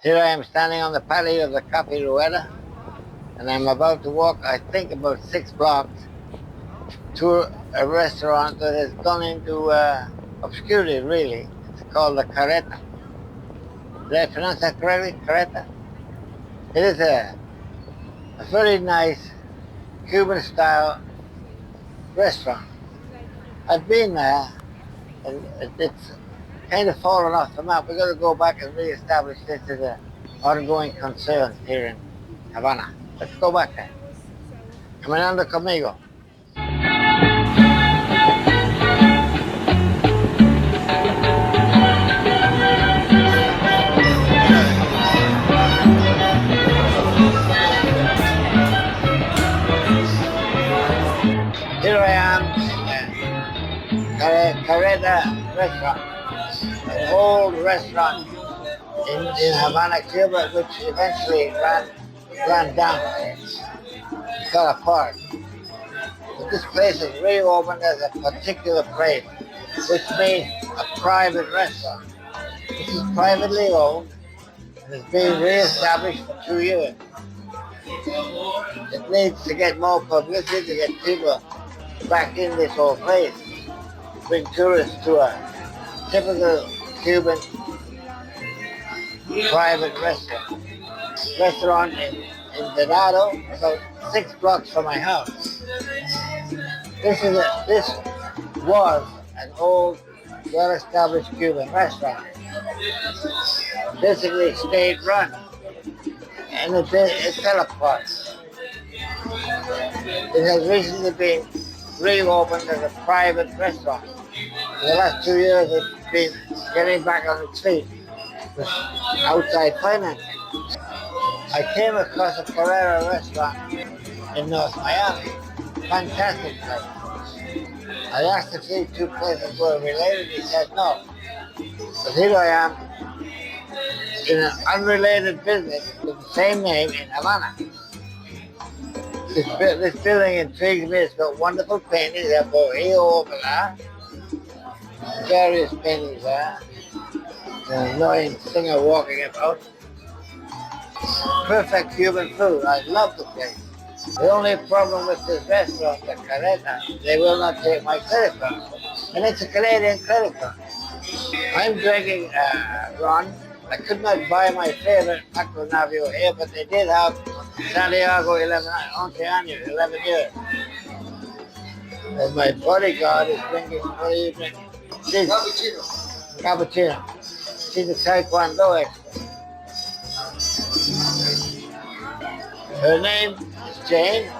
Here I am standing on the patio of the Cafe Rueda, and I'm about to walk, I think, about 6 blocks to a restaurant that has gone into obscurity, really. It's called the Carreta. Did I pronounce that correctly? Carreta? It is a very nice Cuban-style restaurant. I've been there, and it's kind of fallen off the map. We've got to go back and re-establish this as an ongoing concern here in Havana. Let's go back there. Caminando conmigo. Here I am in Carreta restaurant, an old restaurant in Havana, Cuba, which eventually ran down, fell apart. But this place is reopened as a particular place, which means a private restaurant. This is privately owned and is being re-established for 2 years. It needs to get more publicity to get people back in this whole place, bring tourists to a typical Cuban private restaurant in Venado, about 6 blocks from my house. This was an old, well-established Cuban restaurant, basically state-run, and it fell apart. It has recently been reopened as a private restaurant. In the last 2 years, it's been getting back on its feet with outside financing. I came across a Carreta restaurant in North Miami. Fantastic place. I asked if these two places were related. He said no. But here I am in an unrelated business with the same name in Havana. This building intrigues me. It's got wonderful paintings. There's a Bohio over there. Various paintings there. An annoying singer walking about. Perfect Cuban food. I love the place. The only problem with this restaurant, the Carreta, they will not take my credit card. And it's a Canadian credit card. I'm drinking ron. I could not buy my favorite Paco Navio here, but they did have Santiago 11 years. And my bodyguard is drinking, what are you drinking? Cappuccino. She's a Taekwondo expert. Her name is Jane.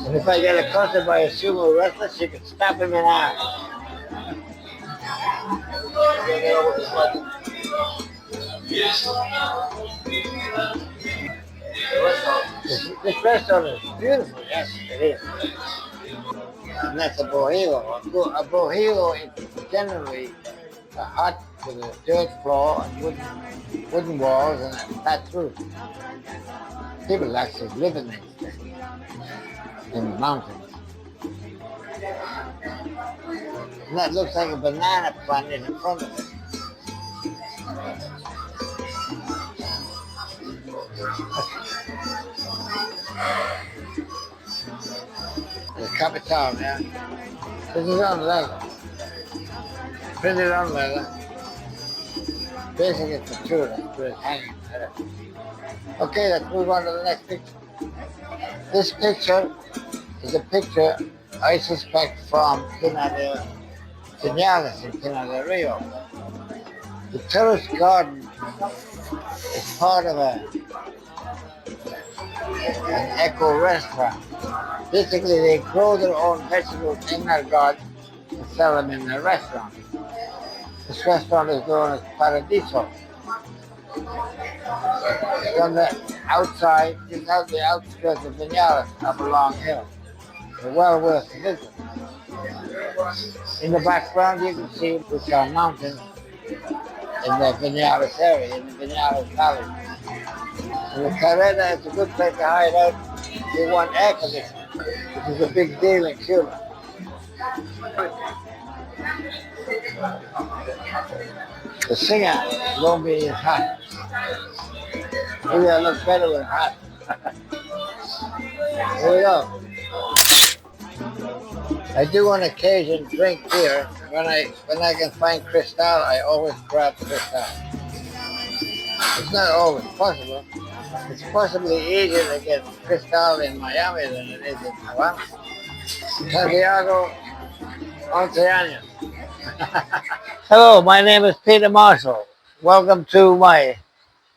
And if I get accosted by a sumo wrestler, she could stab him in half. This restaurant is beautiful, yes, it is. And that's a bohilo. A bohilo is generally a hut with a dirt floor and wooden walls and a thatched roof. People actually live in these things, in the mountains. And that looks like a banana plant in front of it. The capital, yeah. This is on leather. Printed on leather. Basically it's for tourists, but it's hanging there. Okay, let's move on to the next picture. This picture is a picture I suspect from Pinar del Vinales in Pinar del Rio. The terrace garden is part of an eco restaurant. Basically, they grow their own vegetables in their garden and sell them in their restaurant. This restaurant is known as Paradiso. It's on the outside, just out the outskirts of Vinales, up a long hill. It's well worth a visit. In the background, you can see which are mountains in the Vinales area, in the Vinales Valley. And the Carreta is a good place to hide out if you want air conditioning, which is a big deal in Cuba. The singer won't be hot. Maybe I look better when hot. Here we go. I do on occasion drink beer. When I can find Cristal, I always grab Cristal. It's not always possible. It's possibly easier to get Cristal in Miami than it is in Havana. Santiago, 11 años. Hello, my name is Peter Marshall. Welcome to my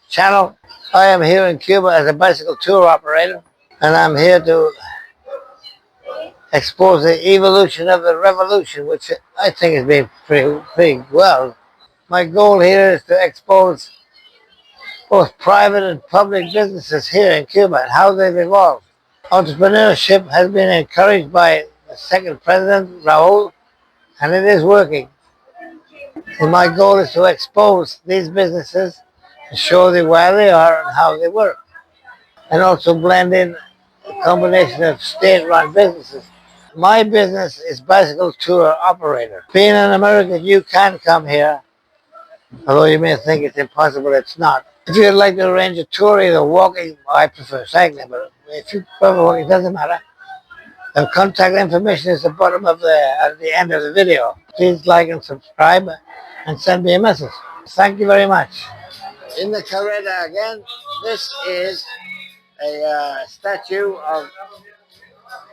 channel. I am here in Cuba as a bicycle tour operator, and I'm here to expose the evolution of the revolution, which I think has been pretty well. My goal here is to expose both private and public businesses here in Cuba and how they've evolved. Entrepreneurship has been encouraged by the second president, Raul, and it is working. And my goal is to expose these businesses and show them where they are and how they work, and also blend in a combination of state-run businesses. My business is bicycle tour operator. Being an American, you can come here, although you may think it's impossible, it's not. If you'd like to arrange a tour, either walking, I prefer cycling, but if you prefer walking, it doesn't matter. The contact information is at the end of the video. Please like and subscribe and send me a message. Thank you very much. In the Carreta again, this is a statue of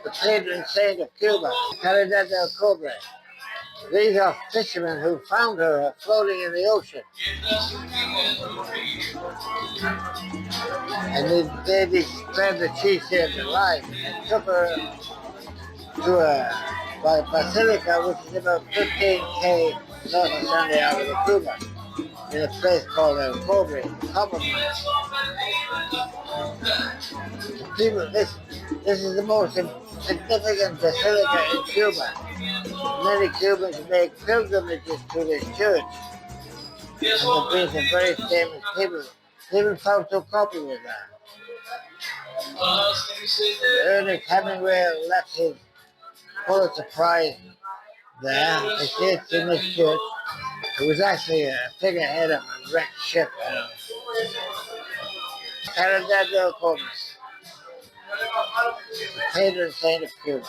the patron saint of Cuba, Carreta del Cobre. These are fishermen who found her floating in the ocean. And they declared that she saved her life and took her to a basilica, which is about 15K north of Santiago de Cuba, in a place called El Cobre, copper mine. People, this is the most significant basilica in Cuba. Many Cubans make pilgrimages to this church, and there have been some very famous people. Even found to copy with that. Ernest Hemingway left his Pulitzer Prize there. They say it's in this church. It was actually a figurehead of a wrecked ship. Carreta del Cobre, the patron saint of Cuba.